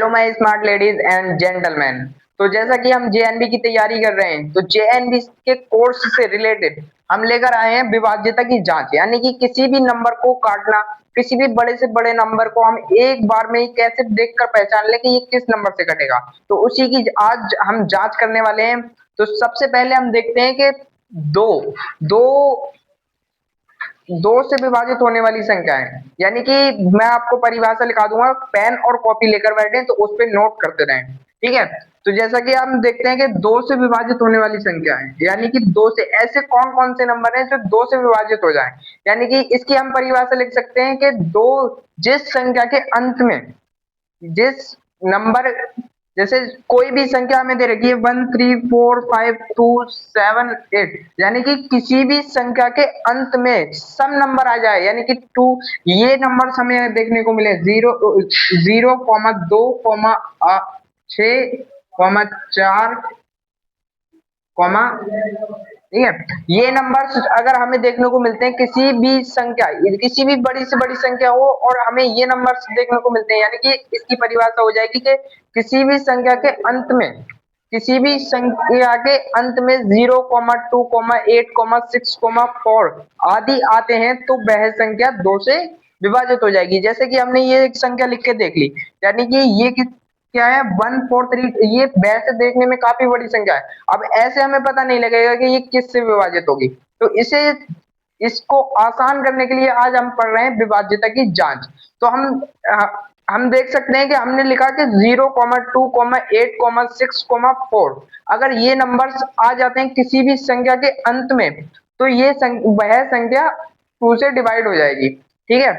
Hello my smart ladies and gentleman. तो जैसा कि हम जेएनबी की तैयारी कर रहे हैं, तो जेएनबी के कोर्स से रिलेटेड हम लेकर आए हैं विभाज्यता की जांच, यानी कि किसी भी नंबर को काटना, किसी भी बड़े से बड़े नंबर को हम एक बार में ही कैसे देखकर पहचान लें कि ये किस नंबर से कटेगा। तो उसी की आज हम जांच करने वाले हैं। तो सबसे पहले हम देखते हैं कि दो दो दो से विभाजित होने वाली संख्या है, यानी कि मैं आपको परिभाषा लिखा दूंगा, पेन और कॉपी लेकर बैठे तो उस पर नोट करते रहें। ठीक है। तो जैसा कि हम देखते हैं कि दो से विभाजित होने वाली संख्या है, यानी कि दो से ऐसे कौन कौन से नंबर हैं जो दो से विभाजित हो जाएं। यानी कि इसकी हम परिभाषा लिख सकते हैं कि दो, जिस संख्या के अंत में जिस नंबर, जैसे कोई भी संख्या हमें दे रखी है 1 3 4 5 2 7 8, यानी कि किसी भी संख्या के अंत में सम नंबर आ जाए, यानी कि 2, ये नंबर हमें देखने को मिले 0 0 2 6 4 ठीक है। ये नंबर अगर हमें देखने को मिलते हैं किसी भी संख्या, किसी भी बड़ी से बड़ी संख्या हो और हमें ये नंबर देखने को मिलते हैं, यानी कि इसकी परिभाषा हो जाएगी कि किसी भी संख्या के अंत में, किसी भी संख्या के अंत में 0, 2, 8, 6, 4 आदि आते हैं तो वह संख्या दो से विभाजित हो जाएगी। जैसे कि हमने ये एक संख्या लिख के देख ली, यानी कि ये क्या है 143, ये वैसे देखने में काफी बड़ी संख्या है। अब ऐसे हमें पता नहीं लगेगा कि ये किससे विभाजित होगी, तो इसको आसान करने के लिए आज हम पढ़ रहे हैं विभाज्यता की जांच। तो हम देख सकते हैं कि हमने लिखा कि 0, 2, 8, 6, 4, अगर ये नंबर्स आ जाते हैं किसी भी संख्या के अंत में, तो वह संख्या 2 से डिवाइड हो जाएगी। ठीक है।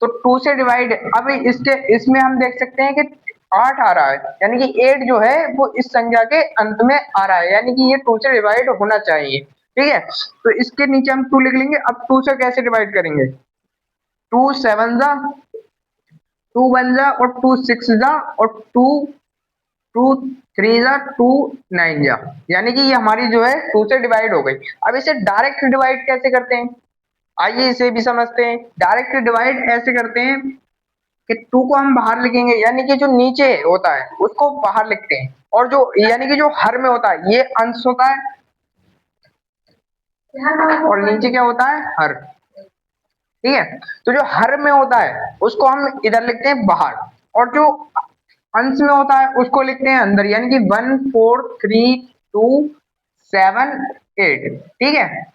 तो 2 से डिवाइड, अब इसमें हम देख सकते हैं कि 8 आ रहा है, यानी कि 8 जो है वो इस संख्या के अंत में आ रहा है, यानी कि ये 2 से डिवाइड होना चाहिए। ठीक है। तो इसके नीचे हम 2 लिख लेंगे। अब 2 से कैसे डिवाइड करेंगे, 2 7 जा, 2 1 जा, और 2 6 जा, और 2 2 3 जा, 2 9 जा, यानी कि ये हमारी जो है 2 से डिवाइड हो गई। अब इसे डायरेक्ट डिवाइड कैसे करते हैं, आइए इसे भी समझते हैं। डायरेक्ट डिवाइड ऐसे करते हैं कि 2 को हम बाहर लिखेंगे, यानी कि जो नीचे होता है उसको बाहर लिखते हैं, और जो यानी कि जो हर में होता है ये अंश होता है, और नीचे क्या होता है, हर। ठीक है। तो जो हर में होता है उसको हम इधर लिखते हैं बाहर, और जो अंश में होता है उसको लिखते हैं अंदर, यानी कि 1 4 3 2 7 8। ठीक है।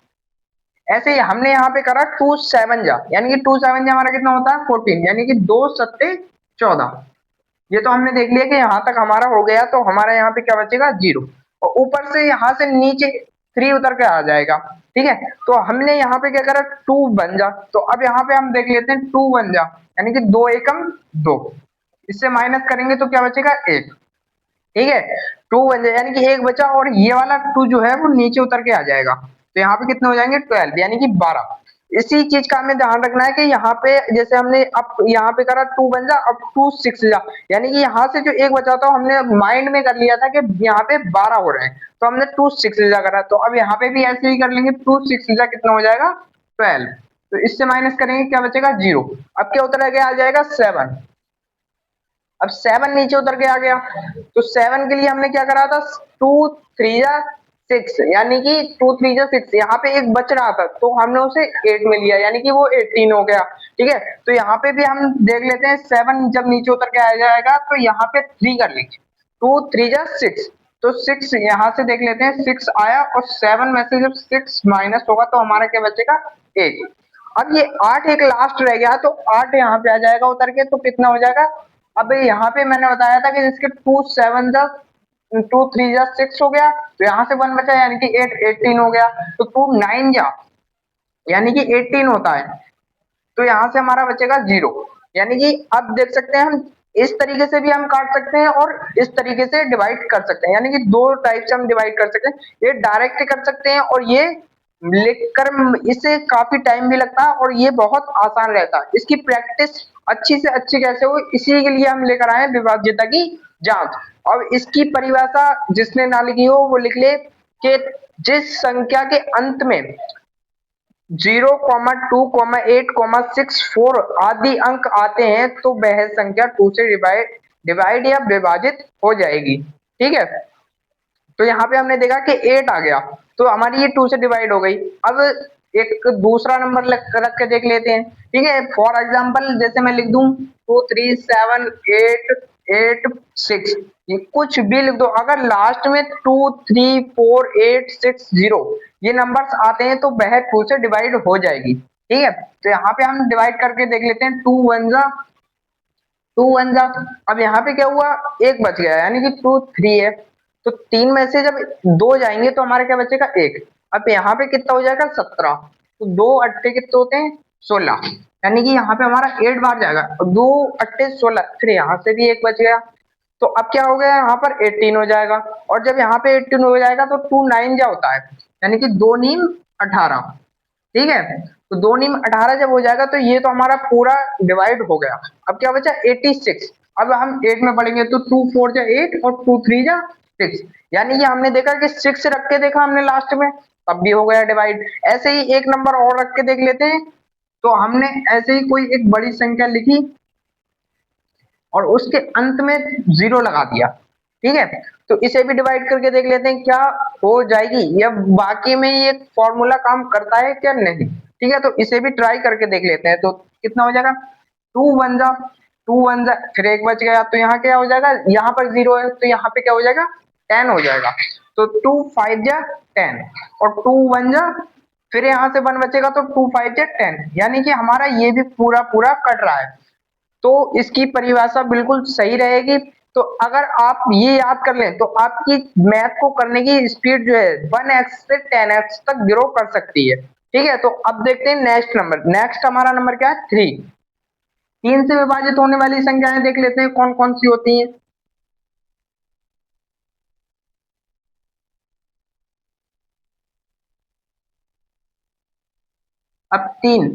ऐसे ही हमने यहाँ पे करा 2 7 जा, यानी कि 2 7 जा हमारा कितना होता है 14, यानी कि 2 सत्ते 14। ये तो हमने देख लिया कि यहाँ तक हमारा हो गया, तो हमारा यहाँ पे क्या बचेगा 0, और ऊपर से यहाँ से नीचे 3 उतर के आ जाएगा। ठीक है। तो हमने यहाँ पे क्या करा 2 बन जा, तो अब यहाँ पे हम देख लेते हैं 2 बन जा, यानी कि 2 एकम 2, इससे माइनस करेंगे तो क्या बचेगा 1। ठीक है। 2 बन जाए, यानी कि 1 बचा, और ये वाला 2 जो है वो नीचे उतर के आ जाएगा, तो यहाँ पे कितने हो जाएंगे 12, यानी कि 12। इसी चीज का हमें ध्यान रखना है कि यहाँ पे जैसे हमने अब यहाँ पे करा 2 बन जा, अब 2 6 जा, यानी कि यहाँ से जो 1 बचा था हमने माइंड में कर लिया था कि यहाँ पे 12 हो रहे हैं, तो हमने 2 6 जा करा। तो अब यहाँ पे भी ऐसे ही कर लेंगे, 2 6 जा कितना हो जाएगा 12, तो इससे माइनस करेंगे क्या बचेगा 0। अब क्या उतर के आ जाएगा 7, अब 7 नीचे उतर के आ गया, तो 7 के लिए हमने क्या करा था 2 3 जा 6, यानी कि 2 3 जा 6, यहाँ पे एक बच रहा था तो हमने उसे 8 में लिया, यानी कि वो 18 हो गया। ठीक है। तो यहाँ पे भी हम देख लेते हैं 7 जब नीचे उतर के आ जाएगा तो यहाँ पे 3 कर लीजिए, 2 3 जा 6, तो 6 यहाँ से देख लेते हैं 6 आया, और 7 में से जब 6 माइनस होगा तो हमारा क्या बचेगा 8। अब ये 8 एक लास्ट रह गया, तो 8 यहाँ पे आ जाएगा उतर के, तो कितना हो जाएगा, अब यहाँ पे मैंने बताया था कि इसके 2 7 जा 2 3 जा 6 हो गया, तो यहाँ से 1 बचा, यानी कि 8 18 हो गया, तो 2 9 जा, यानी कि 18 होता है, तो यहाँ से हमारा बचेगा 0। यानी कि अब देख सकते हैं हम इस तरीके से भी हम काट सकते हैं और इस तरीके से डिवाइड कर सकते हैं, यानी कि दो टाइप से हम डिवाइड कर सकते हैं। ये डायरेक्ट कर सकते हैं, और ये लिखकर, इससे काफी टाइम भी लगता है और ये बहुत आसान रहता है। इसकी प्रैक्टिस अच्छी से अच्छी कैसे हो, इसी के लिए हम लेकर आए विभाज्यता की जांच। अब इसकी परिभाषा जिसने ना लिखी हो वो लिख ले कि जिस संख्या के अंत में 0, 2, 8, 6, 4 आदि अंक आते हैं तो वह संख्या 2 से डिवाइड डिवाइड या विभाजित हो जाएगी। ठीक है, तो यहाँ पे हमने देखा कि 8 आ गया, तो हमारी ये 2 से डिवाइड हो गई। अब एक दूसरा नंबर रख के देख लेते हैं। ठीक है, फॉर एग्जाम्पल जैसे मैं लिख दूं 2 3 7 8 8 6, ये कुछ भी लिख दो, अगर लास्ट में 2 3 4 8 6 0 ये नंबर्स आते हैं तो वह 2 से डिवाइड हो जाएगी। ठीक है, तो यहाँ पे हम डिवाइड करके देख लेते हैं। 2 1 जा 2 1 जा, अब यहाँ पे क्या हुआ, एक बच गया, यानी कि 2 3 है, तो 3 में से जब 2 जाएंगे तो हमारे क्या बचेगा, 1। अब यहाँ पे कितना हो जाएगा, 17, तो 2 अट्ठे कितने होते हैं, 16, यानी कि यहाँ पे हमारा 8 बार जाएगा, 2 अट्ठे 16, फिर यहाँ से भी एक बच गया, तो अब क्या हो गया, यहाँ पर 18 हो जाएगा। और जब यहाँ पे 18 हो जाएगा तो 2 9 जा होता है, यानी कि 2 नीम 18। ठीक है, तो 2 नीम 18 जब हो जाएगा तो ये तो हमारा पूरा डिवाइड हो गया। अब क्या बचा, 86। अब हम 8 में पढ़ेंगे तो 2 4 जा 8 और 2 3 जा 6, यानी कि हमने देखा कि 6 रख के देखा हमने लास्ट में, तब भी हो गया डिवाइड। ऐसे ही एक नंबर और रख के देख लेते हैं, तो हमने ऐसे ही कोई एक बड़ी संख्या लिखी और उसके अंत में 0 लगा दिया। ठीक है, तो इसे भी डिवाइड करके देख लेते हैं क्या हो जाएगी, या बाकी में ये फॉर्मूला काम करता है क्या नहीं। ठीक है, तो इसे भी ट्राई करके देख लेते हैं, तो कितना हो जाएगा, 2 1 जा 2 1 जा, फिर एक बच गया, तो यहाँ क्या हो जाएगा, यहाँ पर 0 है तो यहाँ पे क्या हो जाएगा, 10 हो जाएगा। तो 2 5 जा 10 और 2 1 जा, फिर यहाँ से 1 बचेगा तो 2 5 जा 10, यानी कि हमारा ये भी पूरा पूरा कट रहा है। तो इसकी परिभाषा बिल्कुल सही रहेगी। तो अगर आप ये याद कर लें तो आपकी मैथ को करने की स्पीड जो है 1x से 10x तक ग्रो कर सकती है। ठीक है, तो अब देखते हैं नेक्स्ट नंबर। नेक्स्ट हमारा नंबर क्या है, 3। 3 से विभाजित होने वाली संख्याएं देख लेते हैं कौन कौन सी होती हैं। अब 3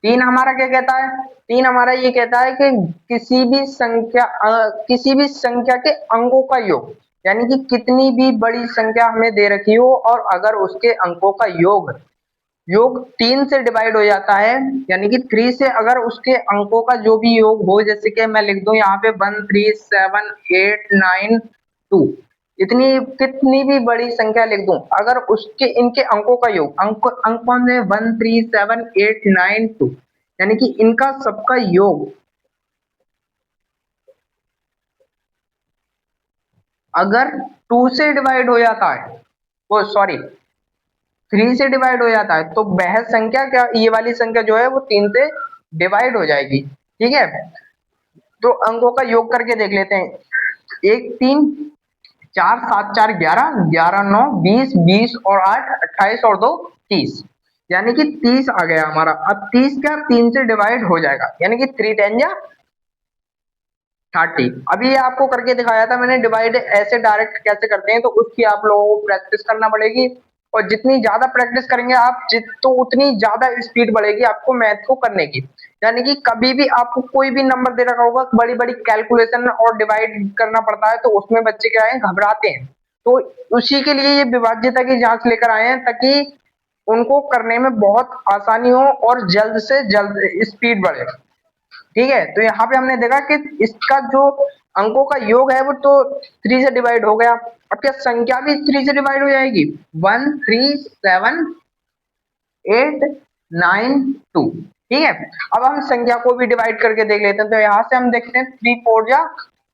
3 हमारा क्या कहता है, 3 हमारा ये कहता है कि किसी भी संख्या के अंकों का योग, यानी कि कितनी भी बड़ी संख्या हमें दे रखी हो और अगर उसके अंकों का योग योग 3 से डिवाइड हो जाता है, यानी कि 3 से अगर उसके अंकों का जो भी योग हो, जैसे कि मैं लिख दूं यहाँ पे 1 3 7 8 9 2, इतनी कितनी भी बड़ी संख्या लिख दूं, अगर उसके इनके अंकों का योग, अंक कौन है, 1 3 7 8 9 2, यानी कि इनका सबका योग अगर 2 से डिवाइड हो जाता है, वो सॉरी 3 से डिवाइड हो जाता है, तो वह संख्या क्या, ये वाली संख्या जो है वो 3 से डिवाइड हो जाएगी। ठीक है, तो अंकों का योग करके देख लेते हैं। 1 3 4 7 4 11 11 9 20 20 और 8 28 और 2 30, यानी कि 30 आ गया हमारा। अब 30 क्या 3 से डिवाइड हो जाएगा, यानी कि 3 10 जा 30। अभी ये आपको करके दिखाया था मैंने, डिवाइड ऐसे डायरेक्ट कैसे करते हैं, तो उसकी आप लोगों को प्रैक्टिस करना पड़ेगी, और जितनी ज्यादा प्रैक्टिस करेंगे आप तो उतनी ज्यादा स्पीड बढ़ेगी आपको मैथ को करने की। यानी कि कभी भी आपको कोई भी नंबर दे रखा होगा, बड़ी बड़ी कैलकुलेशन और डिवाइड करना पड़ता है, तो उसमें बच्चे क्या है, घबराते हैं। तो उसी के लिए ये विभाज्यता की जांच लेकर आए हैं, ताकि उनको करने में बहुत आसानी हो और जल्द से जल्द स्पीड बढ़े। ठीक है, तो यहाँ पे हमने देखा कि इसका जो अंकों का योग है वो तो 3 से डिवाइड हो गया। अब क्या संख्या भी 3 से डिवाइड हो जाएगी, 1 3 7 8 9 2। ठीक है, अब हम संख्या को भी डिवाइड करके देख लेते हैं, तो यहाँ से हम देखते हैं 3 4 जा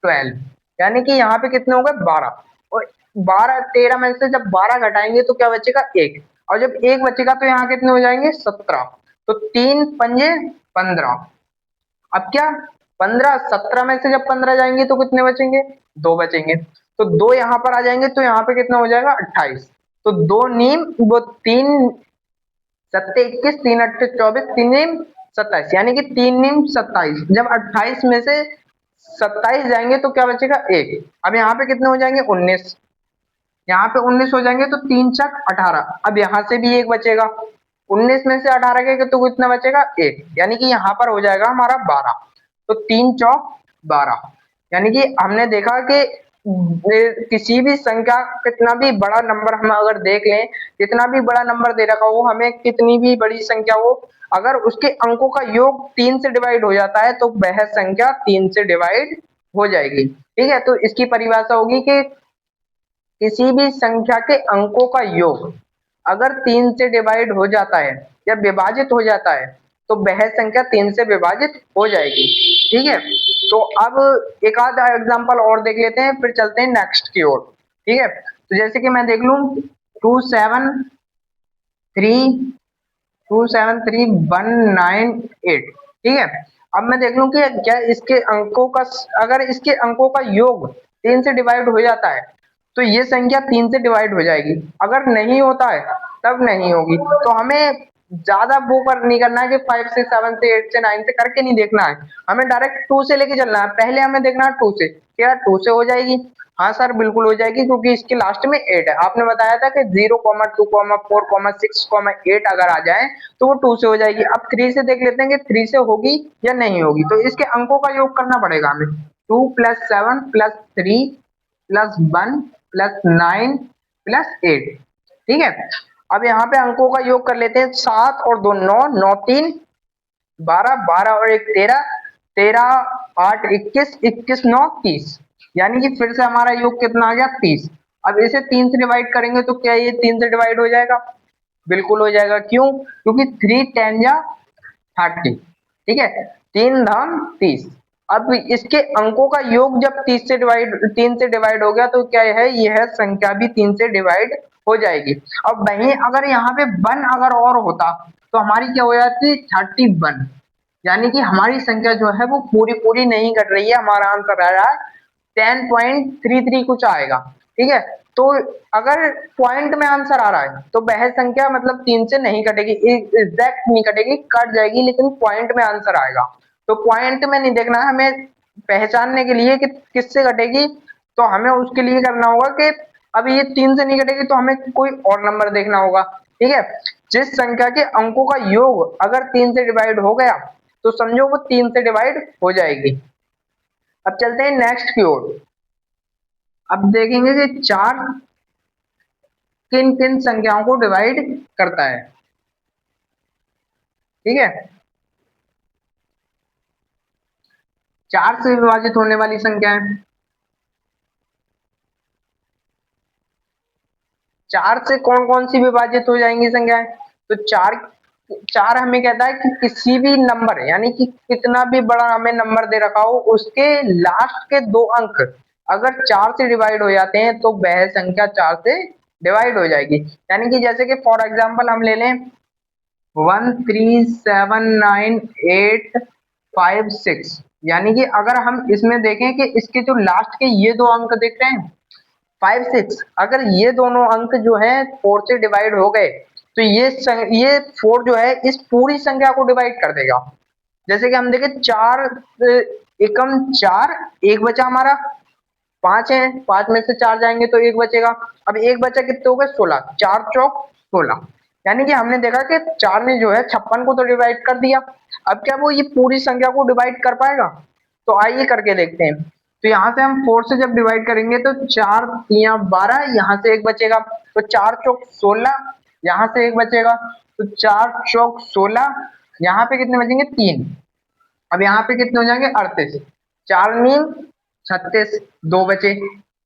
12, यानी कि यहाँ पे कितने हो गए, 12, और 12 13 में से जब 12 घटाएंगे तो क्या बचेगा, 1, और जब 1 बचेगा तो यहाँ कितने हो जाएंगे, 17, तो 3 पंजे 15। अब क्या 15 17 में से जब 15 जाएंगे तो कितने बचेंगे, 2 बचेंगे, तो 2 यहाँ पर आ जाएंगे, तो यहाँ पे कितना हो जाएगा, 28। तो 2 नीम वो 3 सत्ते 21 3 अट्ठे 24 3 नीम 27, यानी कि 3 नीम 27। जब 28 में से 27 जाएंगे तो क्या बचेगा, 1। अब यहाँ पे कितने हो जाएंगे, 19, यहाँ पे 19 हो जाएंगे, तो 3 छक 18। अब यहाँ से भी 1 बचेगा, 19 में से 18 गए तो कितना बचेगा, 1, यानी कि यहाँ पर हो जाएगा हमारा 12। तो 3 चौक 12, यानी कि हमने देखा कि किसी भी संख्या, कितना भी बड़ा नंबर हम अगर देख लें, कितना भी बड़ा नंबर दे रखा हो हमें, कितनी भी बड़ी संख्या हो, अगर उसके अंकों का योग 3 से डिवाइड हो जाता है तो वह संख्या 3 से डिवाइड हो जाएगी। ठीक है, तो इसकी परिभाषा होगी कि किसी भी संख्या के अंकों का योग अगर 3 से डिवाइड हो जाता है या विभाजित हो जाता है तो वह संख्या 3 से विभाजित हो जाएगी। ठीक है, तो अब एक आध एग्जांपल और देख लेते हैं, फिर चलते हैं नेक्स्ट की ओर। ठीक है, तो जैसे कि मैं देख लूं 273 ठीक है, अब मैं देख लूं कि क्या इसके अंकों का, अगर इसके अंकों का योग 3 से डिवाइड हो जाता है तो ये संख्या 3 से डिवाइड हो जाएगी, अगर नहीं होता है तब नहीं होगी। तो हमें ज्यादा वो कर नहीं करना है कि 5 से 7 से 8 से 9 से करके नहीं देखना है, हमें डायरेक्ट 2 से लेके चलना है। पहले हमें देखना है 2 से, क्या 2 से हो जाएगी? हाँ सर बिल्कुल हो जाएगी, क्योंकि इसके लास्ट में 8 है। आपने बताया था कि 0, 2, 4, 6, 8 अगर आ जाए तो वो 2 से हो जाएगी। अब 3 से देख लेते हैं कि 3 से होगी या नहीं होगी, तो इसके अंकों का योग करना पड़ेगा हमें। 2 + 7 + 3 + 1 + 9 + 8। ठीक है, अब यहाँ पे अंकों का योग कर लेते हैं। 7 और 2 9, 9 3 12, 12 और 1 13, 13 8 21, 21 9 30, यानी कि फिर से हमारा योग कितना आ गया 30। अब इसे 3 से डिवाइड करेंगे तो क्या ये 3 से डिवाइड हो जाएगा? बिल्कुल हो जाएगा। क्यों? क्योंकि 3 10 जा 30। ठीक है, 3 धाम 30। अब इसके अंकों का योग जब 3 से डिवाइड हो गया तो क्या है, यह संख्या भी 3 से डिवाइड हो जाएगी। अब वहीं अगर यहाँ पे 1 अगर और होता तो हमारी क्या हो जाती? 31, यानी कि हमारी संख्या जो है वो पूरी पूरी नहीं कट रही है, हमारा आंसर आ रहा है 10.33 कुछ आएगा। ठीक है, तो अगर पॉइंट में आंसर आ रहा है तो वह संख्या मतलब 3 से नहीं कटेगी, एग्जैक्ट नहीं कटेगी, कट जाएगी, लेकिन पॉइंट में आंसर आएगा। तो पॉइंट में नहीं देखना है हमें, पहचानने के लिए कि किससे कटेगी तो हमें उसके लिए करना होगा कि अब ये 3 से नहीं कटेगी तो हमें कोई और नंबर देखना होगा। ठीक है, जिस संख्या के अंकों का योग अगर 3 से डिवाइड हो गया तो समझो वो 3 से डिवाइड हो जाएगी। अब चलते हैं नेक्स्ट की ओर। अब देखेंगे कि 4 किन किन संख्याओं को डिवाइड करता है। ठीक है, 4 से विभाजित होने वाली संख्याएं, 4 से कौन कौन सी विभाजित हो जाएंगी संख्याएं? तो 4 4 हमें कहता है कि किसी भी नंबर, यानी कि कितना भी बड़ा हमें नंबर दे रखा हो उसके लास्ट के 2 अंक अगर 4 से डिवाइड हो जाते हैं तो वह संख्या 4 से डिवाइड हो जाएगी। यानी कि जैसे कि फॉर एग्जांपल हम ले लें 1379856, यानी कि अगर हम इसमें देखें कि इसके जो लास्ट के ये 2 अंक देख रहे हैं 5 6, अगर ये दोनों अंक जो है 4 से डिवाइड हो गए तो ये 4 जो है इस पूरी संख्या को डिवाइड कर देगा। जैसे कि हम देखें 4 एकम 4, एक बचा हमारा, 5 है, 5 में से 4 जाएंगे तो एक बचेगा। अब एक बचा कितने हो गए? 16, 4 चौक 16, यानी कि हमने देखा कि 4 ने जो है 56 को तो डिवाइड कर दिया। अब क्या वो ये पूरी संख्या को डिवाइड कर पाएगा? तो आइए करके देखते हैं। तो यहाँ से हम 4 से जब डिवाइड करेंगे तो 4 3 12, यहाँ से एक बचेगा तो 4 चौक 16, यहाँ से एक बचेगा तो 4 चौक 16, यहाँ पे कितने बचेंगे? 3। अब यहाँ पे कितने हो जाएंगे? 38, 4 नीम 36, 2 बचे,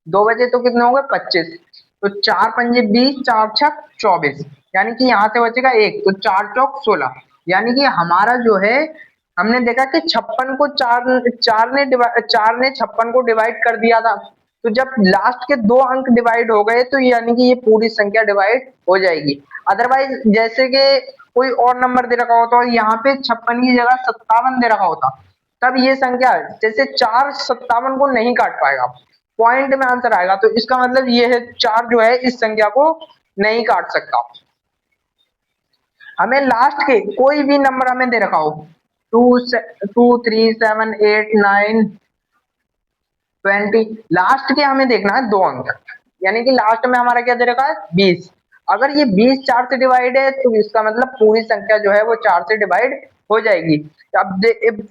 2 बचे तो कितने हो गए? 25, तो 4 पंजे 20, 4 छक 24, यानी कि यहाँ से बचेगा 1, तो 4 चौक 16, यानी कि हमारा जो है हमने देखा कि 56 को 4 ने 56 को डिवाइड कर दिया था, तो जब लास्ट के 2 अंक डिवाइड हो गए तो यानी कि ये पूरी संख्या डिवाइड हो जाएगी। अदरवाइज जैसे कि कोई और नंबर दे रखा होता और यहाँ पे 56 की जगह 57 दे रखा होता, तब ये संख्या जैसे 4 57 को नहीं काट पाएगा, पॉइंट में आंसर आएगा। तो इसका मतलब ये है 4 जो है इस संख्या को नहीं काट सकता। हमें लास्ट के कोई भी नंबर हमें दे रखा हो 2 3 7 8 9 20, लास्ट के हमें देखना है 2 अंक, यानी कि लास्ट में हमारा क्या दे रखा है? 20। अगर ये 20 4 से डिवाइड है तो इसका मतलब पूरी संख्या जो है वो 4 से डिवाइड हो जाएगी। अब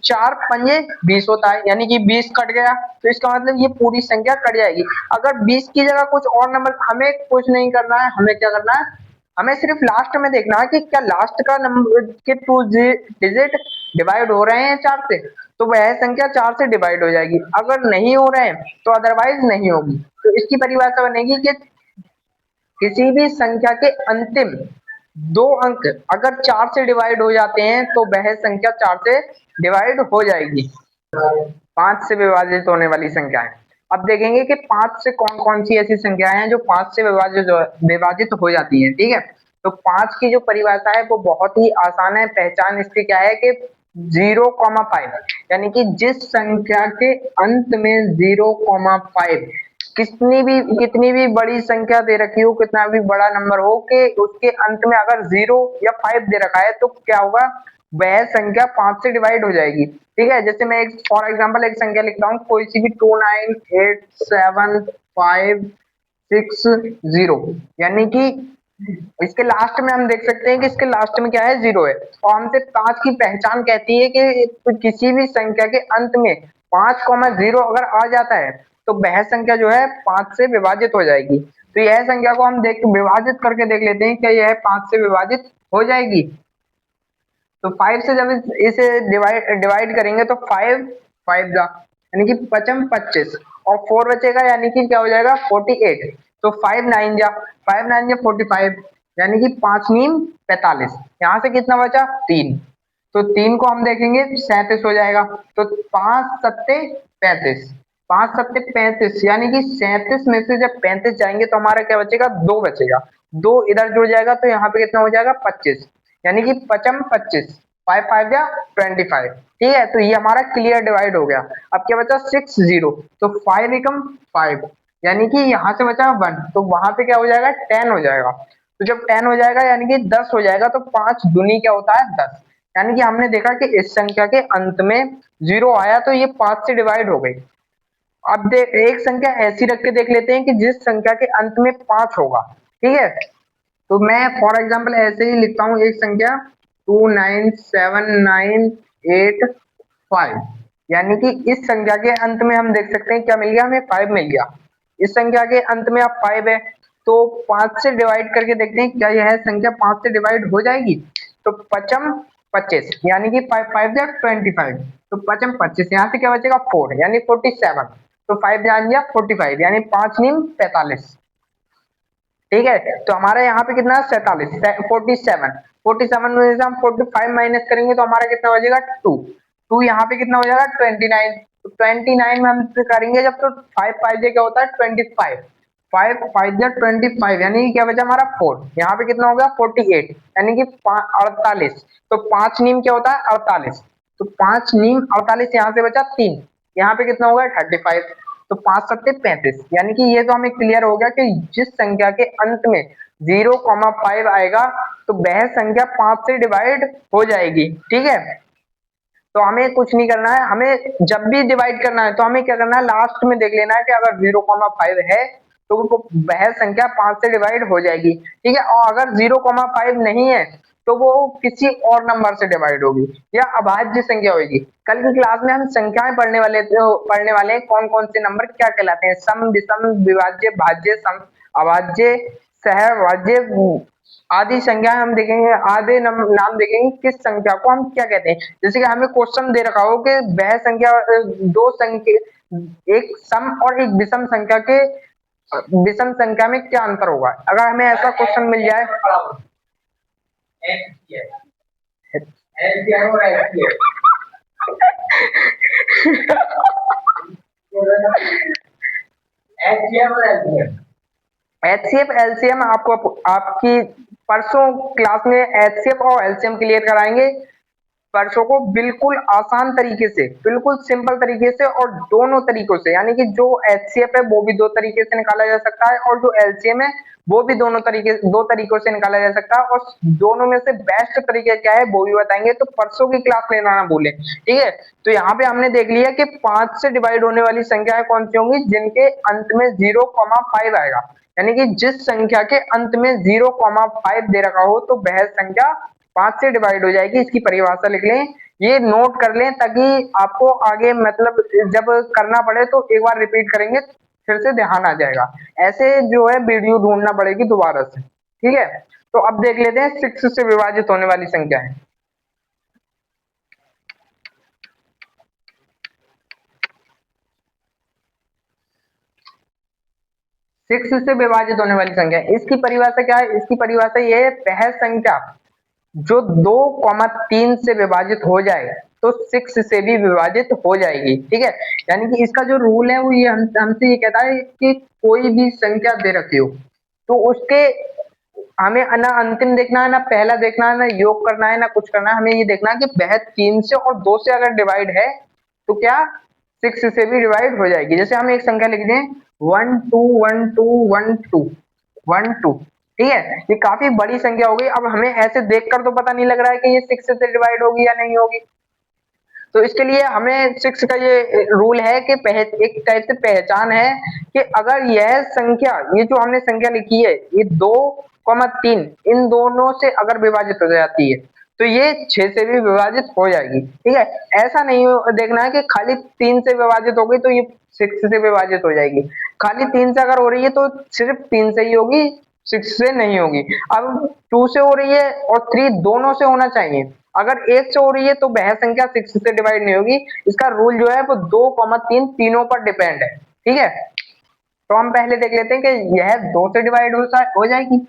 4 पंजे 20 होता है, यानी कि 20 कट गया तो इसका मतलब ये पूरी संख्या कट जाएगी। अगर 20 की जगह कुछ और नंबर, हमें कुछ नहीं करना है, हमें क्या करना है? हमें सिर्फ लास्ट में देखना है कि क्या लास्ट का नंबर के 2 डिजिट डिवाइड हो रहे हैं 4 से। तो वह संख्या 4 से डिवाइड हो जाएगी। अगर नहीं हो रहे हैं तो अदरवाइज नहीं होगी। तो इसकी परिभाषा बनेगी कि किसी भी संख्या के अंतिम दो अंक अगर 4 से डिवाइड हो जाते हैं तो वह संख्या 4 से डिवाइड हो जाएगी। 5 से विभाजित होने वाली संख्याएं। अब देखेंगे कि 5 से कौन कौन सी ऐसी संख्याएं हैं जो 5 से विभाजित हो जाती हैं। ठीक है, तो 5 की जो परिभाषा है वो बहुत ही आसान है। पहचान इसकी क्या है कि 0,5, यानी कि जिस संख्या के अंत में 0,5 कितनी भी बड़ी संख्या दे रखी हो, कितना भी बड़ा नंबर हो, कि उसके अंत में अगर 0 या 5 दे रखा है तो क्या होगा, वह संख्या 5 से डिवाइड हो जाएगी। ठीक है, जैसे मैं एक फॉर एग्जांपल एक संख्या लिखता हूँ, कोई सी भी 298756 यानी कि इसके लास्ट में हम देख सकते हैं कि इसके लास्ट में क्या है, 0 है। और हमसे 5 की पहचान कहती है कि किसी भी संख्या के अंत में 5,0 अगर आ जाता है तो वह संख्या जो है 5 से विभाजित हो जाएगी। तो यह संख्या को हम विभाजित करके देख लेते हैं, क्या यह 5 से विभाजित हो जाएगी। तो 5 से जब इसे डिवाइड करेंगे तो 5 5 जा यानी कि 55 25 और 4 बचेगा, यानी कि क्या हो जाएगा 48। तो 5 9 जा 45 यानी कि 5 नीम 45। यहाँ से कितना बचा 3, तो 3 को हम देखेंगे 37 हो जाएगा। तो 5 सत्ते 35, 5 सत्ते 35 यानी कि 37 में से जब 35 जाएंगे तो हमारा क्या बचेगा, 2 बचेगा। 2 इधर जुड़ जाएगा तो यहाँ पे कितना हो जाएगा 25, यानी कि 55 25, 5 5 या 25। ठीक है, तो ये हमारा क्लियर डिवाइड हो गया। अब क्या बचा 6 0, तो 5 एकम 5 यानी कि यहाँ से बचा 1, तो वहां पे क्या हो जाएगा 10 हो जाएगा। तो जब 10 हो जाएगा यानी कि 10 हो जाएगा, तो 5 दूनी क्या होता है 10, यानी कि हमने देखा कि इस संख्या के अंत में 0 आया तो ये 5 से डिवाइड हो गई। अब एक संख्या ऐसी रख के देख लेते हैं कि जिस संख्या के अंत में 5 होगा। ठीक है, तो मैं फॉर एग्जांपल ऐसे ही लिखता हूँ एक संख्या 29798 यानी कि इस संख्या के अंत में हम देख सकते हैं क्या मिल गया, हमें 5 मिल गया। इस संख्या के अंत में अब 5 है, तो 5 से डिवाइड करके देखते हैं क्या यह संख्या 5 से डिवाइड हो जाएगी। तो 55 25 यानी कि 5 5 या 25, तो 55 25 यहाँ से क्या बचेगा 4 यानी 47। तो 5 जान दिया 45 यानी 5 नीम 45। ठीक है, तो हमारा यहाँ पे कितना 47 47 में से हम 45 माइनस करेंगे तो हमारा कितना हो जाएगा 2 2 यहाँ पे कितना हो जाएगा 29। तो 29 में हम करेंगे जब, तो 5 5 क्या होता है 25, 5 5 25 यानी कि क्या बचा हमारा 4, यहाँ पे कितना हो गया 48 यानी कि 48। तो 5 नीम क्या होता है 48, तो 5 नीम 48 यहाँ से बचा 3, यहाँ पे कितना होगा 35। तो 5 सत्ते 35 यानी कि ये तो हमें क्लियर हो गया कि जिस संख्या के अंत में 0,5 आएगा तो वह संख्या 5 से डिवाइड हो जाएगी। ठीक है, तो हमें कुछ नहीं करना है, हमें जब भी डिवाइड करना है तो हमें क्या करना है, लास्ट में देख लेना है कि अगर 0,5 है तो वह संख्या 5 से डिवाइड हो जाएगी। ठीक है, और अगर 0,5 नहीं है तो वो किसी और नंबर से डिवाइड होगी या अभाज्य संख्या होगी। कल की क्लास में हम संख्याएं पढ़ने वाले हैं, कौन कौन से नंबर क्या कहलाते हैं, सम विषम विभाज्य भाज्य सम अभाज्य सहभाज्य आदि संख्या हम देखेंगे, आधे नाम देखेंगे किस संख्या को हम क्या कहते हैं। जैसे कि हमें क्वेश्चन दे रखा हो कि वह संख्या दो संख्या एक सम और एक विषम संख्या के विषम संख्या में क्या अंतर होगा। अगर हमें ऐसा क्वेश्चन मिल जाए एचसीएफ एलसीएम आपको आपकी परसों क्लास में एचसीएफ और एलसीएम क्लियर कराएंगे। परसों को बिल्कुल आसान तरीके से, बिल्कुल सिंपल तरीके से और दोनों तरीकों से, यानी कि जो एचसीएफ है वो भी 2 तरीके से निकाला जा सकता है और जो एलसीएम है वो भी 2 तरीकों से निकाला जा सकता है, और दोनों में से बेस्ट तरीका क्या है वो भी बताएंगे। तो परसों की क्लास लेना ना भूलें। ठीक है, तो यहाँ पे हमने देख लिया कि 5 से डिवाइड होने वाली संख्याएं कौन सी होंगी, जिनके अंत में 0,5 आएगा, यानी कि जिस संख्या के अंत में 0,5 दे रखा हो तो वह संख्या 5 से डिवाइड हो जाएगी। इसकी परिभाषा लिख लें, ये नोट कर लें ताकि आपको आगे मतलब जब करना पड़े तो एक बार रिपीट करेंगे फिर से ध्यान आ जाएगा। ऐसे जो है वीडियो ढूंढना पड़ेगी दोबारा से। ठीक है, तो अब देख लेते हैं 6 से विभाजित होने वाली संख्या है। 6 से विभाजित होने वाली संख्या, इसकी परिभाषा क्या है? इसकी परिभाषा ये है, वह संख्या जो 2,3 से विभाजित हो जाए तो 6 से भी विभाजित हो जाएगी। ठीक है, यानी कि इसका जो रूल है वो ये हमसे ये कहता है कि कोई भी संख्या दे रखी हो तो उसके हमें ना अंतिम देखना है, ना पहला देखना है, ना योग करना है, ना कुछ करना है। हमें ये देखना है कि वह 3 से और 2 से अगर डिवाइड है तो क्या 6 से भी डिवाइड हो जाएगी। जैसे हम एक संख्या लिख दें 1 2 1 2 1 2 1 2, ठीक है, ये काफी बड़ी संख्या हो गई। अब हमें ऐसे देखकर तो पता नहीं लग रहा है कि ये 6 से डिवाइड होगी या नहीं होगी, तो इसके लिए हमें 6 का ये रूल है कि एक टाइप से पहचान है कि अगर यह संख्या, ये जो हमने संख्या लिखी है, ये 2,3 इन दोनों से अगर विभाजित हो जाती है तो ये 6 से भी विभाजित हो जाएगी। ठीक है, ऐसा नहीं देखना है कि खाली 3 से विभाजित हो गई तो ये 6 से विभाजित हो जाएगी, खाली 3 से अगर हो रही है तो सिर्फ 3 से ही होगी, 6 से नहीं होगी। अब 2 से हो रही है और 3 दोनों से होना चाहिए, अगर 1 से हो रही है तो वह संख्या 6 से डिवाइड नहीं होगी। इसका रूल जो है वो 2,3 तीनों पर डिपेंड है। ठीक है, तो हम पहले देख लेते हैं कि यह 2 से डिवाइड हो जाएगी।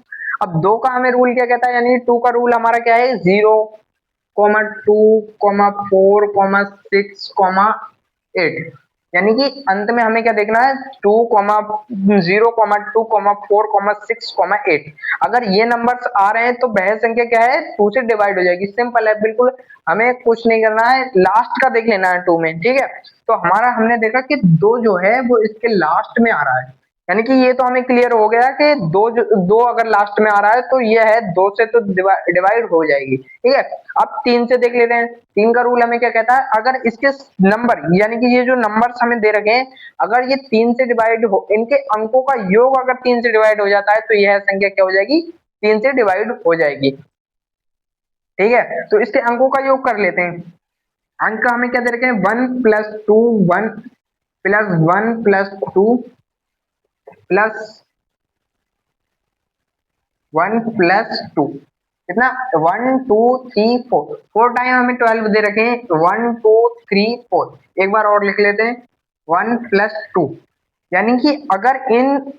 अब 2 का हमें रूल क्या कहता है, यानी 2 का रूल हमारा क्या है, 0, 2, 4, 6, 8, यानी कि अंत में हमें क्या देखना है, 2, 0, 2, 4, 6, 8। अगर ये नंबर्स आ रहे हैं तो वह संख्या क्या है, 2 से डिवाइड हो जाएगी। सिंपल है बिल्कुल, हमें कुछ नहीं करना है, लास्ट का देख लेना है 2 में। ठीक है, तो हमारा हमने देखा कि 2 जो है वो इसके लास्ट में आ रहा है, यानी कि ये तो हमें क्लियर हो गया कि 2 अगर लास्ट में आ रहा है तो ये है 2 से तो डिवाइड हो जाएगी। ठीक है, अब 3 से देख लेते हैं। 3 का रूल हमें क्या कहता है, अगर इसके नंबर, यानी कि ये जो नंबर्स हमें दे रखे हैं, अगर ये 3 से डिवाइड हो, इनके अंकों का योग अगर 3 से डिवाइड हो जाता है तो यह संख्या क्या हो जाएगी, 3 से डिवाइड हो जाएगी। ठीक है, तो इसके अंकों का योग कर लेते हैं। अंक हमें क्या दे रखे हैं, 1 + 2 1 + 1 + 2 प्लस 1 + 2, कितना, 1 2 3 4, 4 टाइम हमें 12 दे रखे हैं, 1 2 3 4। एक बार और लिख लेते हैं, 1 + 2, यानी कि अगर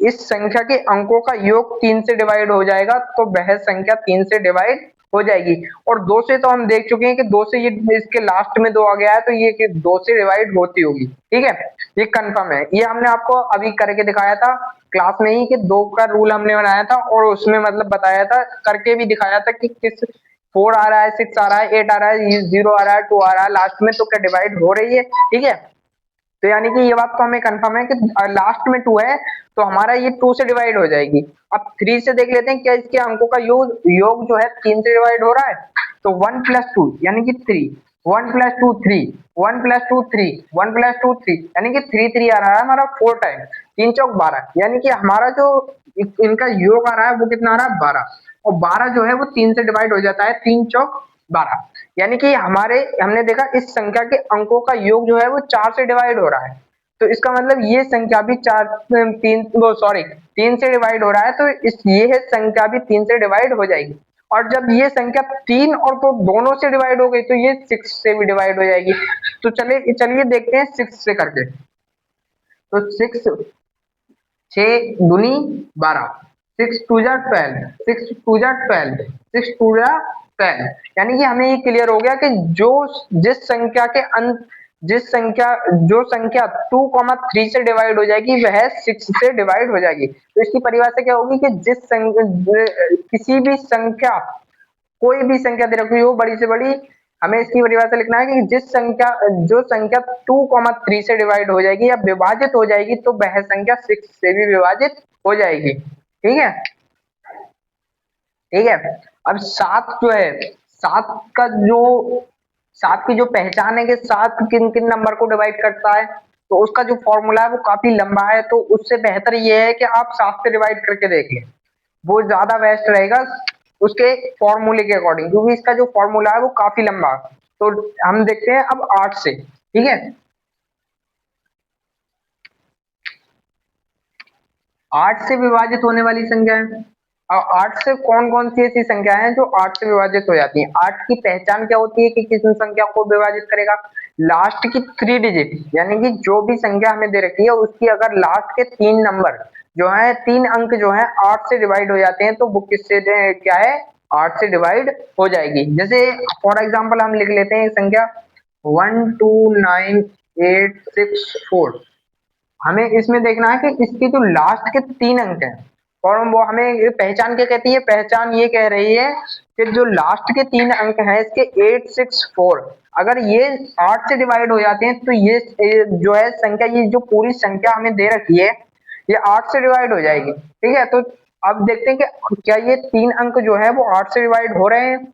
इस संख्या के अंकों का योग 3 से डिवाइड हो जाएगा तो वह संख्या 3 से डिवाइड हो जाएगी। और 2 से तो हम देख चुके हैं कि 2 से ये इसके लास्ट में 2 आ गया है तो ये 2 से डिवाइड होती होगी। ठीक है, ये कंफर्म है, ये हमने आपको अभी करके दिखाया था क्लास में ही कि 2 का रूल हमने बनाया था और उसमें मतलब बताया था, करके भी दिखाया था कि किस 4 आ रहा है, 6 आ रहा है, 8 आ रहा है, 0 आ रहा है, 2 आ रहा है लास्ट में, तो क्या डिवाइड हो रही है। ठीक है, तो यानी कि ये बात तो हमें कंफर्म है कि लास्ट में 2 है तो हमारा ये 2 से डिवाइड हो जाएगी। अब 3 से देख लेते हैं, क्या इसके अंकों का योग जो है 3 से डिवाइड हो रहा है, तो 1 + 2 यानी कि 3, 1 + 2 3, 1 + 2 3, 1 + 2 3, यानी कि 3 3 आ रहा है हमारा 4 टाइम, 3 चौक 12, यानी कि हमारा जो इनका योग आ रहा है वो कितना आ रहा है, 12, और 12 जो है वो 3 से डिवाइड हो जाता है, 3 चौक 12, यानी कि हमने देखा इस संख्या के अंकों का योग जो है वो 4 से डिवाइड हो रहा है, तो इसका मतलब ये संख्या भी 3 से डिवाइड हो रहा है, तो ये संख्या भी 3 से डिवाइड हो जाएगी। और जब ये संख्या 3 और 2 दोनों से डिवाइड हो गई तो ये 6 से भी डिवाइड हो जाएगी। तो चलिए देखते हैं 6 से करके, तो 6 6 दूनी 12, 6 2 जा 12, 6 2 जा 12, 6 2 जा 12, यानी कि हमें ये क्लियर हो गया कि जो संख्या 2,3 से डिवाइड हो जाएगी वह 6 से डिवाइड हो जाएगी। तो इसकी परिभाषा क्या होगी कि किसी भी संख्या, कोई भी संख्या दे रखी हो बड़ी से बड़ी, हमें इसकी परिभाषा लिखना है कि जो संख्या 2,3 से डिवाइड हो जाएगी या विभाजित हो जाएगी तो वह संख्या 6 से भी विभाजित हो जाएगी। ठीक है, ठीक है, अब 7 जो है, 7 की जो पहचान है कि 7 किन किन नंबर को डिवाइड करता है, तो उसका जो फॉर्मूला है वो काफी लंबा है, तो उससे बेहतर ये है कि आप 7 से डिवाइड करके देखें, वो ज्यादा बेस्ट रहेगा उसके फॉर्मूले के अकॉर्डिंग, क्योंकि इसका जो फॉर्मूला है वो काफी लंबा है। तो हम देखते हैं अब 8 से। ठीक है, 8 से विभाजित होने वाली संख्या है, और 8 से कौन कौन सी ऐसी संख्या है जो 8 से विभाजित हो जाती है। 8 की पहचान क्या होती है कि किस संख्या को विभाजित करेगा, लास्ट की 3 डिजिट, यानी कि जो भी संख्या हमें दे रखी है उसकी अगर लास्ट के 3 नंबर जो है 3 अंक जो है 8 से डिवाइड हो जाते हैं तो वो किससे क्या है 8 से डिवाइड हो जाएगी। जैसे फॉर एग्जांपल हम लिख लेते हैं संख्या 129864। हमें इसमें देखना है कि इसकी जो लास्ट के 3 अंक हैं और वो हमें ये पहचान क्या कहती है, पहचान ये कह रही है कि जो लास्ट के 3 अंक हैं इसके 864 अगर ये 8 से डिवाइड हो जाते हैं तो ये जो है संख्या, ये जो पूरी संख्या हमें दे रखी है ये 8 से डिवाइड हो जाएगी। ठीक है, तो अब देखते हैं कि क्या ये 3 अंक जो है वो 8 से डिवाइड हो रहे हैं।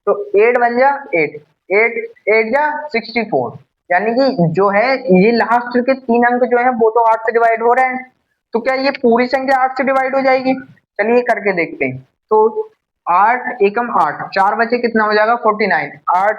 तो 8 बन जा 8, 8 8 जा 64, यानी कि जो है ये लास्ट के 3 अंक जो है वो तो 8 से डिवाइड हो रहे हैं। तो क्या ये पूरी संख्या 8 से डिवाइड हो जाएगी? चलिए करके देखते हैं। तो 8 एकम 8, 4 बचे कितना हो जाएगा 49, 8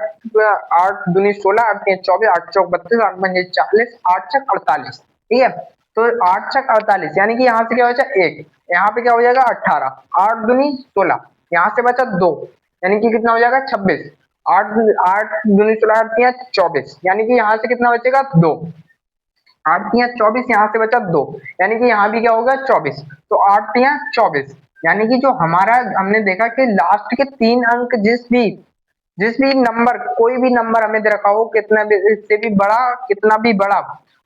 8 दूनी 16, 8 तीन 24, 8 चौक 32, 8 पंजे 40, 8 छक 48। ठीक है, तो 8 छक 48 यानी कि यहाँ से क्या बचा 1, यहाँ पे क्या हो जाएगा 18, 8 दूनी 16, यहाँ से बचा 2 यानी कि कितना हो जाएगा 26, 8 8 दूनी 16, 8 तिया 24 यानी कि यहाँ से कितना बचेगा 2, 8 तिया 24 यहाँ से बचा 2 यानी कि यहाँ भी क्या होगा 24, तो 8 तिया 24 यानी कि जो हमारा हमने देखा कि लास्ट के 3 अंक जिस भी नंबर, कोई भी नंबर हमें दे रखा हो कितना भी इससे भी बड़ा कितना भी बड़ा,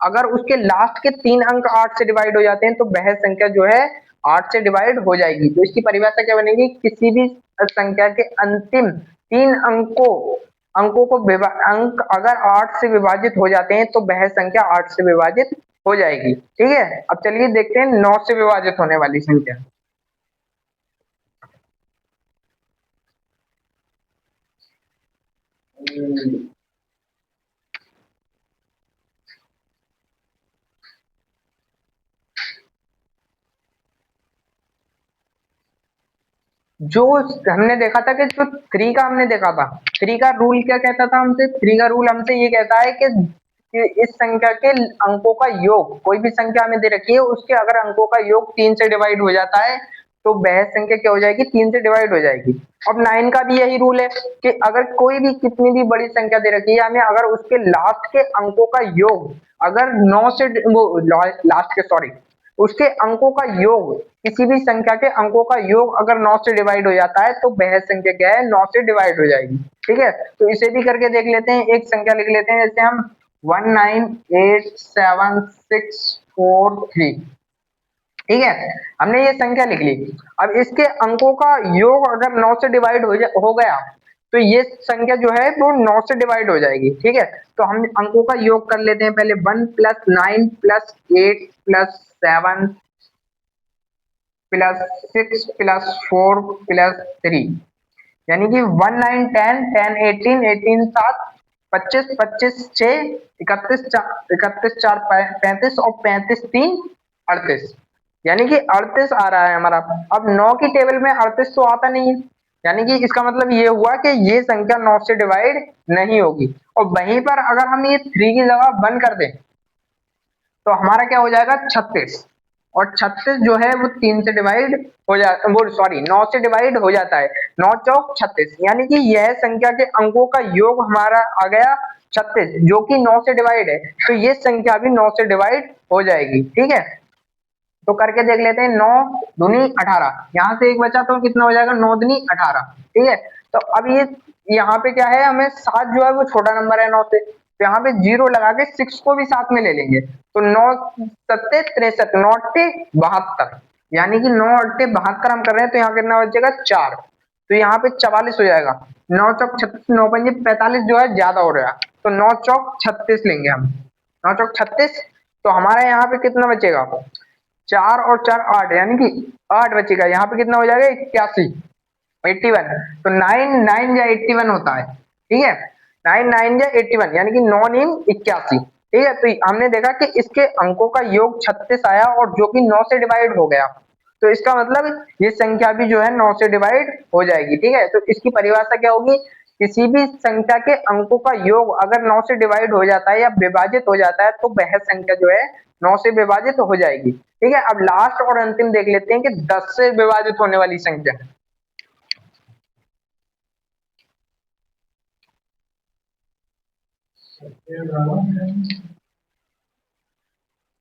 अगर उसके लास्ट के 3 अंक 8 से डिवाइड हो जाते हैं तो वह संख्या जो है 8 से डिवाइड हो जाएगी। तो इसकी परिभाषा क्या बनेगी, किसी भी संख्या के अंतिम 3 अंकों को अंक अगर 8 से विभाजित हो जाते हैं तो वह संख्या 8 से विभाजित हो जाएगी। ठीक है, अब चलिए देखते हैं 9 से विभाजित होने वाली संख्या। जो हमने देखा था कि जो 3 का हमने देखा था, 3 का रूल क्या कहता था हमसे, 3 का रूल हमसे ये कहता है कि इस संख्या के अंकों का योग, कोई भी संख्या हमें दे रखी है उसके अगर अंकों का योग 3 से डिवाइड हो जाता है तो वह संख्या क्या हो जाएगी 3 से डिवाइड हो जाएगी। अब 9 का भी यही रूल है कि अगर कोई भी कितनी भी बड़ी संख्या दे रखी है हमें, अगर उसके लास्ट के अंकों का योग अगर 9 से वो लास्ट के सॉरी उसके अंकों का योग, किसी भी संख्या के अंकों का योग अगर 9 से डिवाइड हो जाता है तो वह संख्या क्या है 9 से डिवाइड हो जाएगी। ठीक है, तो इसे भी करके देख लेते हैं। एक संख्या लिख लेते हैं, जैसे हम 198764 ठीक है, हमने ये संख्या लिख ली। अब इसके अंकों का योग अगर 9 से डिवाइड हो गया तो ये संख्या जो है वो 9 से डिवाइड हो जाएगी। ठीक है, तो हम अंकों का योग कर लेते हैं पहले, 1 plus 9 plus 8 plus 7 plus 6 plus 4 plus 3 यानी कि 1 9 10 10 18 18 7 25 25 6 31 31 4 35 और 35 3 38 यानी कि 38 आ रहा है हमारा। अब 9 की टेबल में 38 तो आता नहीं है, यानी कि इसका मतलब ये हुआ कि ये संख्या 9 से डिवाइड नहीं होगी। और वहीं पर अगर हम ये 3 की जगह 1 कर दें तो हमारा क्या हो जाएगा 36, और 36 जो है वो 3 से डिवाइड हो जाता, वो सॉरी 9 से डिवाइड हो जाता है, 9 चौक 36 यानी कि यह संख्या के अंकों का योग हमारा आ गया 36 जो कि 9 से डिवाइड है, तो ये संख्या भी 9 से डिवाइड हो जाएगी। ठीक है, तो करके देख लेते हैं, 9 दूनी 18, यहाँ से एक बचा तो कितना हो जाएगा 9 दूनी 18। ठीक है, तो अब ये यहाँ पे क्या है, हमें 7 जो है वो छोटा नंबर है 9 से, तो यहाँ पे 0 लगा के 6 को भी साथ में ले लेंगे, तो 9 सत्ते 63, 9 अट्ठे 72 यानी कि 9 अट्ठे 72 हम कर रहे हैं, तो यहाँ कितना बचेगा 4, तो यहाँ पे 44 हो जाएगा। 9 चौक 36, 9 पंजे 45 जो है ज्यादा हो रहा है, तो 9 चौक 36 लेंगे हम, 9 चौक 36, तो हमारे यहाँ पे कितना बचेगा 4 और 4 8 यानी कि 8 बचेगा, यहाँ पे कितना हो जाएगा 81 81, तो 9 9 या 81 होता है। ठीक है, 9 9 या 81 यानी कि 9 9 81। ठीक है, तो हमने देखा कि इसके अंकों का योग 36 आया और जो कि 9 से डिवाइड हो गया, तो इसका मतलब ये संख्या भी जो है 9 से डिवाइड हो जाएगी। ठीक है, तो इसकी परिभाषा क्या होगी, किसी भी संख्या के अंकों का योग अगर 9 से डिवाइड हो जाता है या विभाजित हो जाता है तो वह संख्या जो है 9 से विभाजित हो जाएगी। ठीक है, अब लास्ट और अंतिम देख लेते हैं कि 10 से विभाजित होने वाली संख्या।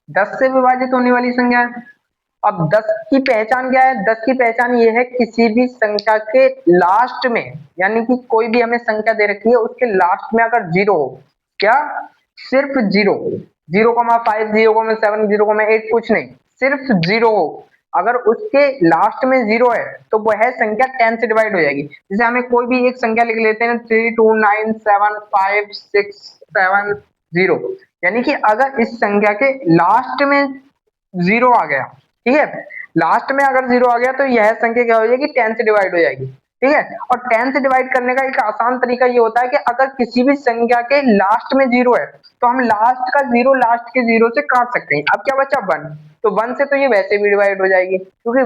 10 से विभाजित होने वाली संख्या है। अब 10 की पहचान क्या है? 10 की पहचान ये है किसी भी संख्या के लास्ट में, यानी कि कोई भी हमें संख्या दे रखी है उसके लास्ट में अगर जीरो हो, क्या सिर्फ जीरो, 0,5, 0,7, 0,8 कुछ नहीं, सिर्फ जीरो हो, अगर उसके लास्ट में जीरो है तो वह संख्या 10 से डिवाइड हो जाएगी। जैसे हमें कोई भी एक संख्या लिख लेते हैं 3297567 0, यानी कि अगर इस संख्या के लास्ट में जीरो आ गया, ठीक है, लास्ट में अगर जीरो आ गया तो यह संख्या क्या हो जाएगी? 10 से डिवाइड हो जाएगी, ठीक है। और 10 से डिवाइड करने का एक आसान तरीका ये होता है कि अगर किसी भी संख्या के लास्ट में जीरो है तो हम लास्ट का जीरो लास्ट के जीरो से काट सकते हैं। अब क्या बचा? 1, तो 1 से तो ये वैसे भी डिवाइड हो जाएगी, क्योंकि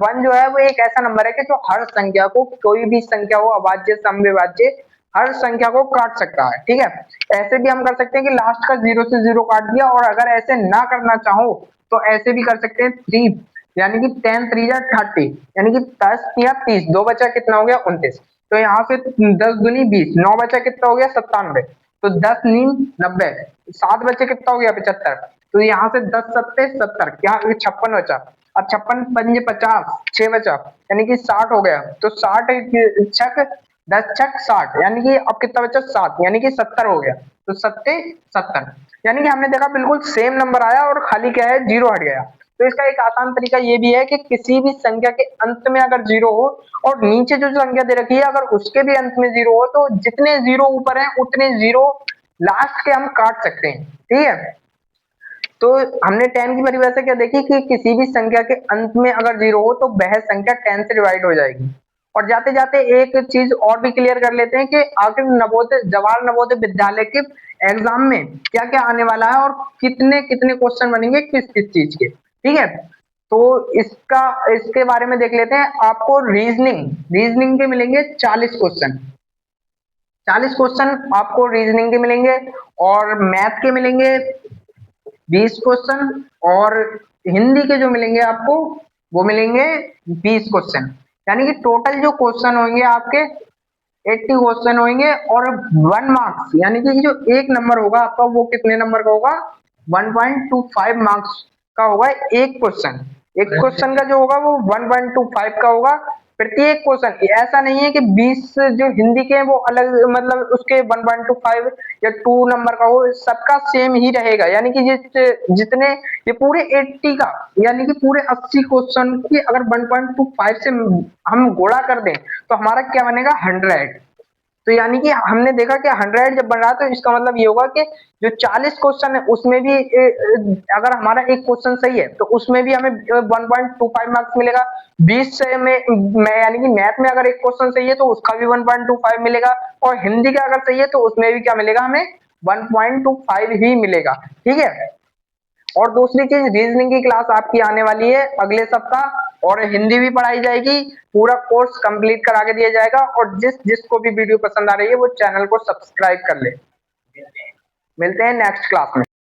1 जो है वो एक ऐसा नंबर है कि जो हर संख्या को, कोई भी संख्या हो, अभाज्य, सम, विभाज्य, हर संख्या को काट सकता है, ठीक है। ऐसे भी हम कर सकते हैं कि लास्ट का जीरो से जीरो काट दिया, और अगर ऐसे ना करना चाहो तो ऐसे भी कर सकते हैं 3, यानी कि 10 3 जा 30, यानी कि 10 या 30, 2 बचा कितना हो गया? 29। तो यहाँ से 10 दूनी 20, 9 बचा कितना हो गया? 97, तो 10 नीम 90, 7 बचे कितना हो गया? 75, तो यहाँ से 10 सत्ते 70, क्या 56 बचा। अब 56 पंजे 50, 6 बचा, यानी कि 60 हो गया, तो 60 छक 10 छक 60, यानी कि अब कितना बचा? 7, यानी कि 70 हो गया, तो 7 70, यानी कि हमने देखा बिल्कुल सेम नंबर आया और खाली क्या है? जीरो हट गया। तो इसका एक आसान तरीका ये भी है कि किसी भी संख्या के अंत में अगर जीरो हो और नीचे जो संख्या दे रखी है अगर उसके भी अंत में जीरो हो, तो जितने जीरो ऊपर हैं उतने जीरो लास्ट के हम काट सकते हैं, ठीक है। तो हमने 10 की परिभाषा क्या देखी कि किसी भी संख्या के अंत में अगर जीरो हो तो वह संख्या 10 से डिवाइड हो जाएगी। और जाते जाते एक चीज और भी क्लियर कर लेते हैं कि आखिर नवोदय, जवाहर नवोदय विद्यालय के एग्जाम में क्या क्या आने वाला है और कितने कितने क्वेश्चन बनेंगे किस किस चीज के, ठीक है। तो इसके बारे में देख लेते हैं। आपको रीजनिंग के मिलेंगे 40 क्वेश्चन, 40 क्वेश्चन आपको रीजनिंग के मिलेंगे, और मैथ के मिलेंगे 20 क्वेश्चन, और हिंदी के जो मिलेंगे आपको वो मिलेंगे 20 क्वेश्चन, यानी कि टोटल जो क्वेश्चन होंगे आपके 80 क्वेश्चन होंगे। और 1 मार्क्स, यानी कि जो एक नंबर होगा आपका वो कितने नंबर का होगा? 1.25 मार्क्स का होगा एक क्वेश्चन। एक क्वेश्चन का जो होगा वो 1.25 का होगा प्रत्येक क्वेश्चन। ऐसा नहीं है कि 20 जो हिंदी के हैं वो अलग, मतलब उसके 1.25 या 2 नंबर का हो, सबका सेम ही रहेगा, यानी कि जितने ये पूरे 80 का, यानी कि पूरे 80 क्वेश्चन की अगर 1.25 से हम गुणा कर दें तो हमारा क्या बनेगा? 100। तो यानी कि हमने देखा कि 100 जब बन रहा है तो इसका मतलब ये होगा कि जो 40 क्वेश्चन है उसमें भी अगर हमारा एक क्वेश्चन सही है तो उसमें भी हमें 1.25 मार्क्स मिलेगा। 20 से में यानी कि मैथ में अगर एक क्वेश्चन सही है तो उसका भी 1.25 मिलेगा, और हिंदी का अगर सही है तो उसमें भी क्या मिलेगा? हमें 1.25 ही मिलेगा, ठीक है। और दूसरी चीज, रीजनिंग की क्लास आपकी आने वाली है अगले सप्ताह, और हिंदी भी पढ़ाई जाएगी, पूरा कोर्स कंप्लीट करा के दिया जाएगा। और जिसको भी वीडियो पसंद आ रही है वो चैनल को सब्सक्राइब कर ले। मिलते हैं नेक्स्ट क्लास में।